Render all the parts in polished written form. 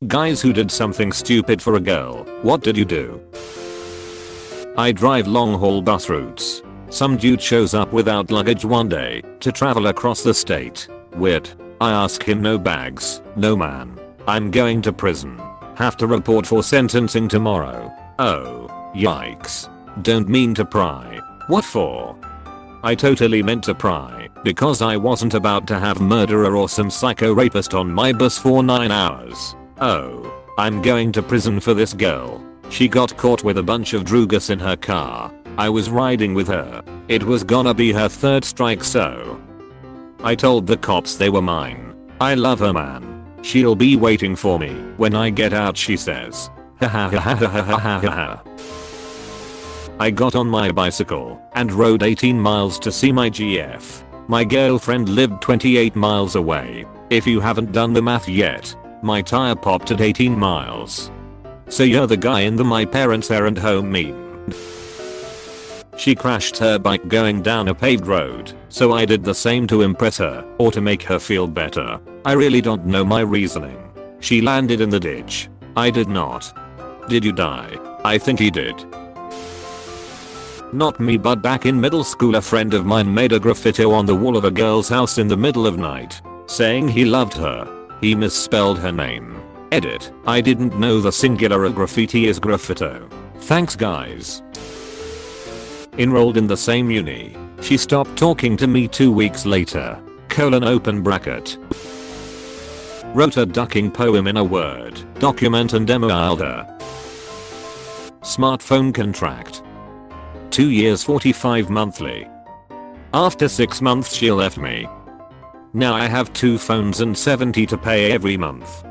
Guys who did something stupid for a girl, what did you do? I drive long haul bus routes. Some dude shows up without luggage one day to travel across the state. Weird. I ask him, no bags. No man. I'm going to prison. Have to report for sentencing tomorrow. Oh, yikes. Don't mean to pry. What for? I totally meant to pry because I wasn't about to have murderer or some psycho rapist on my bus for 9 hours. Oh, I'm going to prison for this girl. She got caught with a bunch of drugos in her car. I was riding with her. It was gonna be her third strike, so I told the cops they were mine. I love her, man. She'll be waiting for me when I get out, she says. Ha ha ha ha ha ha ha ha. I got on my bicycle and rode 18 miles to see my GF. My girlfriend lived 28 miles away. If you haven't done the math yet, my tire popped at 18 miles. So you're the guy in the my parents aren't home meme. She crashed her bike going down a paved road, so I did the same to impress her or to make her feel better. I really don't know my reasoning. She landed in the ditch. I did not. Did you die? I think he did. Not me, but back in middle school a friend of mine made a graffiti on the wall of a girl's house in the middle of night, saying he loved her. He misspelled her name. Edit. I didn't know the singular of graffiti is graffito. Thanks guys. Enrolled in the same uni. She stopped talking to me 2 weeks later. Open bracket. Wrote a ducking poem in a Word document and emailed her. Smartphone contract. 2 years 45 monthly. After 6 months she left me. Now I have 2 phones and 70 to pay every month.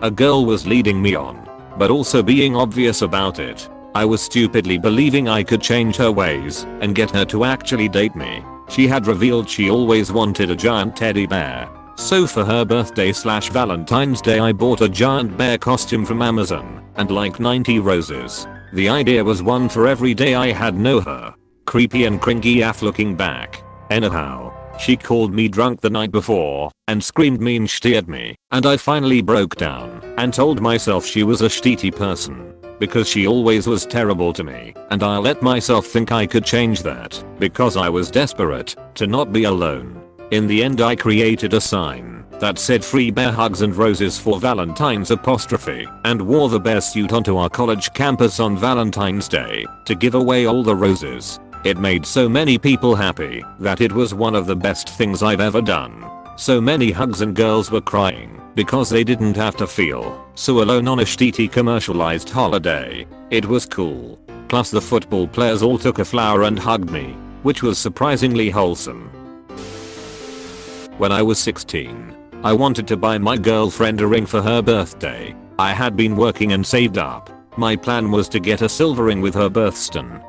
A girl was leading me on, but also being obvious about it. I was stupidly believing I could change her ways and get her to actually date me. She had revealed she always wanted a giant teddy bear. So for her birthday/Valentine's Day I bought a giant bear costume from Amazon and like 90 roses. The idea was one for every day I had known her. Creepy and cringy af looking back. Anyhow, she called me drunk the night before and screamed mean shit at me, and I finally broke down and told myself she was a shitty person because she always was terrible to me, and I let myself think I could change that because I was desperate to not be alone. In the end I created a sign that said free bear hugs and roses for Valentine's apostrophe and wore the bear suit onto our college campus on Valentine's Day to give away all the roses. It made so many people happy that it was one of the best things I've ever done. So many hugs and girls were crying because they didn't have to feel so alone on a shitty commercialized holiday. It was cool. Plus the football players all took a flower and hugged me, which was surprisingly wholesome. When I was 16, I wanted to buy my girlfriend a ring for her birthday. I had been working and saved up. My plan was to get a silver ring with her birthstone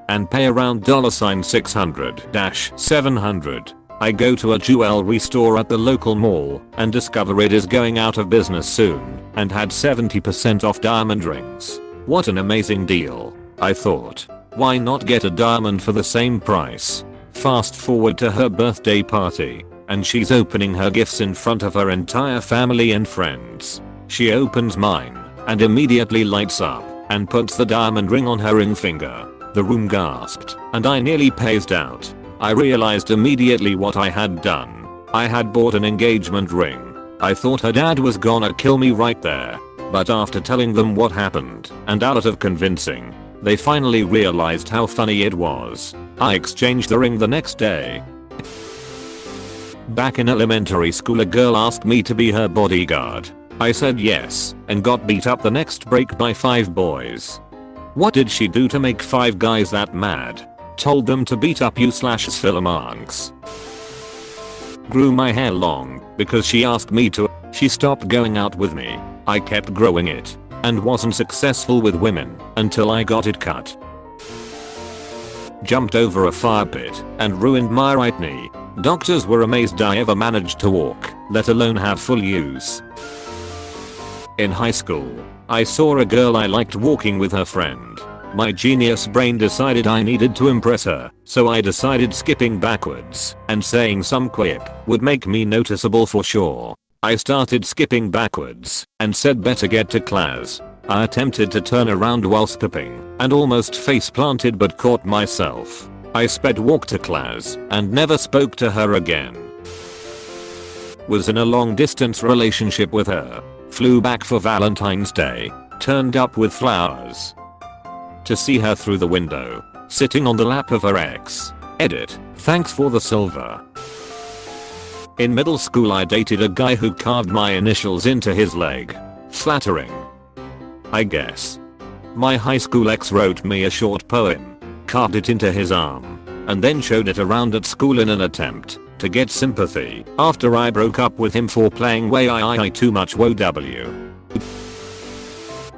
and pay around $600-700. I go to a jewelry store at the local mall and discover it is going out of business soon and had 70% off diamond rings. What an amazing deal, I thought. Why not get a diamond for the same price? Fast forward to her birthday party, and she's opening her gifts in front of her entire family and friends. She opens mine and immediately lights up and puts the diamond ring on her ring finger. The room gasped and I nearly passed out. I realized immediately what I had done. I had bought an engagement ring. I thought her dad was gonna kill me right there. But after telling them what happened and out of convincing, they finally realized how funny it was. I exchanged the ring the next day. Back in elementary school a girl asked me to be her bodyguard. I said yes and got beat up the next break by 5 boys. What did she do to make 5 guys that mad? Told them to beat up you/Philomonks. Grew my hair long because she asked me to. She stopped going out with me. I kept growing it and wasn't successful with women until I got it cut. Jumped over a fire pit and ruined my right knee. Doctors were amazed I ever managed to walk, let alone have full use. In high school, I saw a girl I liked walking with her friend. My genius brain decided I needed to impress her, so I decided skipping backwards and saying some quip would make me noticeable for sure. I started skipping backwards and said better get to class. I attempted to turn around while skipping and almost face planted but caught myself. I sped walk to class and never spoke to her again. Was in a long distance relationship with her. Flew back for Valentine's Day. Turned up with flowers. To see her through the window. Sitting on the lap of her ex. Edit. Thanks for the silver. In middle school I dated a guy who carved my initials into his leg. Flattering, I guess. My high school ex wrote me a short poem, carved it into his arm, and then showed it around at school in an attempt to get sympathy after I broke up with him for playing way I too much wow w.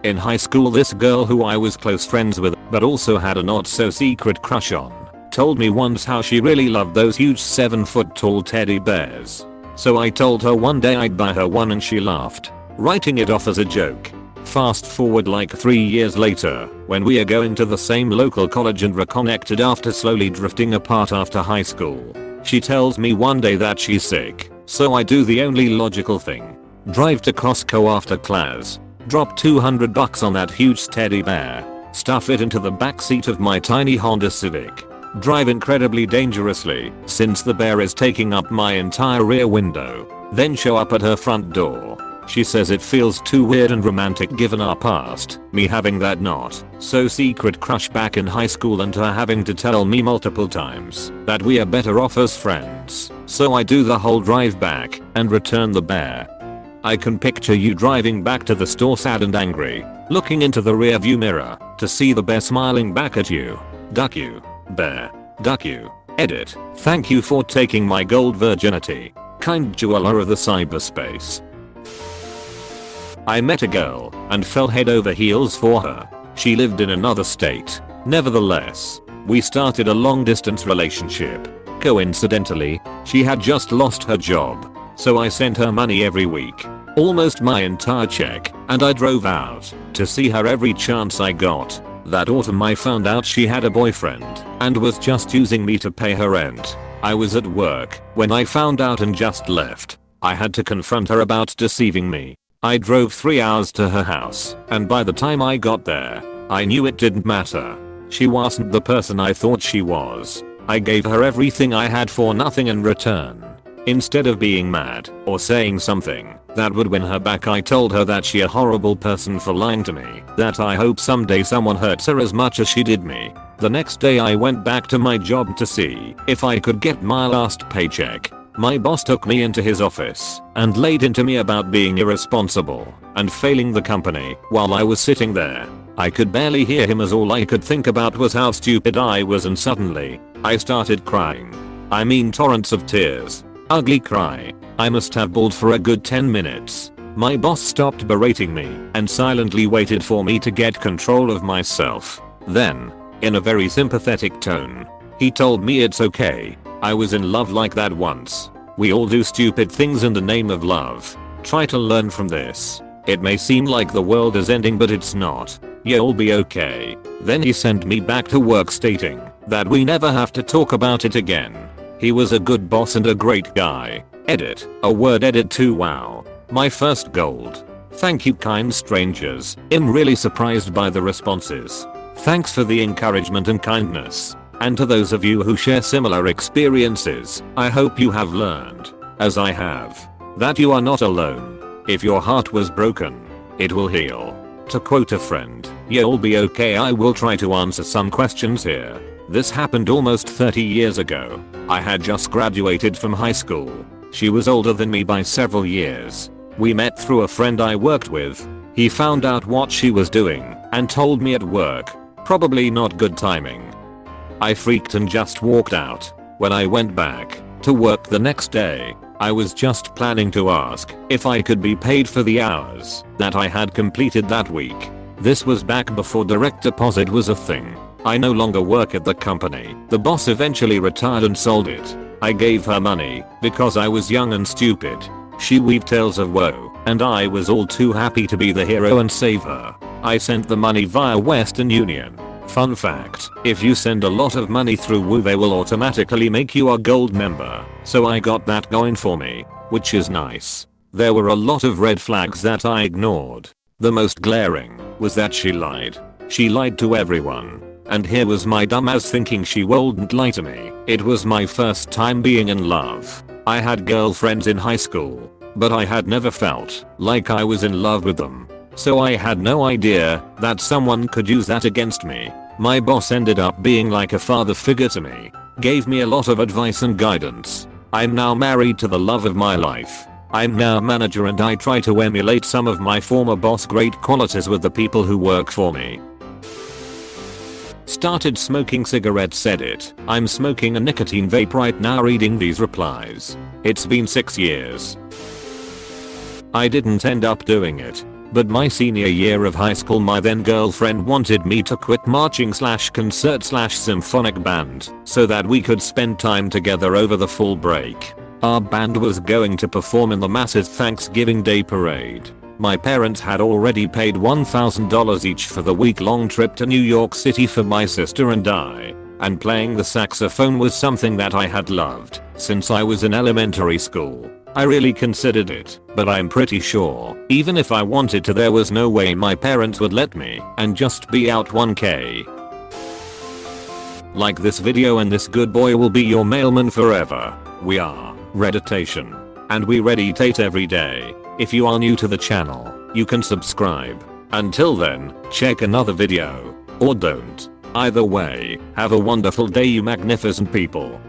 In high school this girl who I was close friends with but also had a not so secret crush on told me once how she really loved those huge 7-foot tall teddy bears. So I told her one day I'd buy her one and she laughed, writing it off as a joke. Fast forward like 3 years later, when we are going to the same local college and reconnected after slowly drifting apart after high school. She tells me one day that she's sick, so I do the only logical thing. Drive to Costco after class, drop $200 on that huge teddy bear, stuff it into the backseat of my tiny Honda Civic, drive incredibly dangerously since the bear is taking up my entire rear window, then show up at her front door. She says it feels too weird and romantic given our past, me having that not so secret crush back in high school and her having to tell me multiple times that we are better off as friends. So I do the whole drive back and return the bear. I can picture you driving back to the store sad and angry, looking into the rearview mirror to see the bear smiling back at you. Duck you, bear, duck you. Edit. Thank you for taking my gold virginity, kind jeweler of the cyberspace. I met a girl and fell head over heels for her. She lived in another state. Nevertheless, we started a long distance relationship. Coincidentally, she had just lost her job, so I sent her money every week, almost my entire check, and I drove out to see her every chance I got. That autumn I found out she had a boyfriend and was just using me to pay her rent. I was at work when I found out and just left. I had to confront her about deceiving me. I drove 3 hours to her house, and by the time I got there, I knew it didn't matter. She wasn't the person I thought she was. I gave her everything I had for nothing in return. Instead of being mad or saying something that would win her back, I told her that she a horrible person for lying to me, that I hope someday someone hurts her as much as she did me. The next day I went back to my job to see if I could get my last paycheck. My boss took me into his office and laid into me about being irresponsible and failing the company. While I was sitting there, I could barely hear him as all I could think about was how stupid I was, and suddenly, I started crying. I mean torrents of tears. Ugly cry. I must have bawled for a good 10 minutes. My boss stopped berating me and silently waited for me to get control of myself. Then, in a very sympathetic tone, he told me it's okay. I was in love like that once. We all do stupid things in the name of love. Try to learn from this. It may seem like the world is ending, but it's not. You'll be okay. Then he sent me back to work stating that we never have to talk about it again. He was a good boss and a great guy. Edit. A word edit too. Wow. My first gold. Thank you, kind strangers. I'm really surprised by the responses. Thanks for the encouragement and kindness. And to those of you who share similar experiences, I hope you have learned, as I have, that you are not alone. If your heart was broken, it will heal. To quote a friend, you'll be okay. I will try to answer some questions here. This happened almost 30 years ago. I had just graduated from high school. She was older than me by several years. We met through a friend I worked with. He found out what she was doing and told me at work. Probably not good timing. I freaked and just walked out. When I went back to work the next day, I was just planning to ask if I could be paid for the hours that I had completed that week. This was back before direct deposit was a thing. I no longer work at the company. The boss eventually retired and sold it. I gave her money because I was young and stupid. She weaved tales of woe, and I was all too happy to be the hero and save her. I sent the money via Western Union. Fun fact, if you send a lot of money through Woo, they will automatically make you a gold member. So I got that going for me, which is nice. There were a lot of red flags that I ignored. The most glaring was that she lied. She lied to everyone. And here was my dumbass thinking she wouldn't lie to me. It was my first time being in love. I had girlfriends in high school, but I had never felt like I was in love with them. So I had no idea that someone could use that against me. My boss ended up being like a father figure to me. Gave me a lot of advice and guidance. I'm now married to the love of my life. I'm now a manager and I try to emulate some of my former boss' great qualities with the people who work for me. Started smoking cigarettes, said it. I'm smoking a nicotine vape right now reading these replies. It's been 6 years. I didn't end up doing it. But my senior year of high school my then girlfriend wanted me to quit marching / concert / symphonic band so that we could spend time together over the fall break. Our band was going to perform in the massive Thanksgiving Day parade. My parents had already paid $1,000 each for the week-long trip to New York City for my sister and I. And playing the saxophone was something that I had loved since I was in elementary school. I really considered it, but I'm pretty sure, even if I wanted to, there was no way my parents would let me and just be out 1k. Like this video and this good boy will be your mailman forever. We are Redditation, and we Redditate every day. If you are new to the channel, you can subscribe. Until then, check another video, or don't. Either way, have a wonderful day you magnificent people.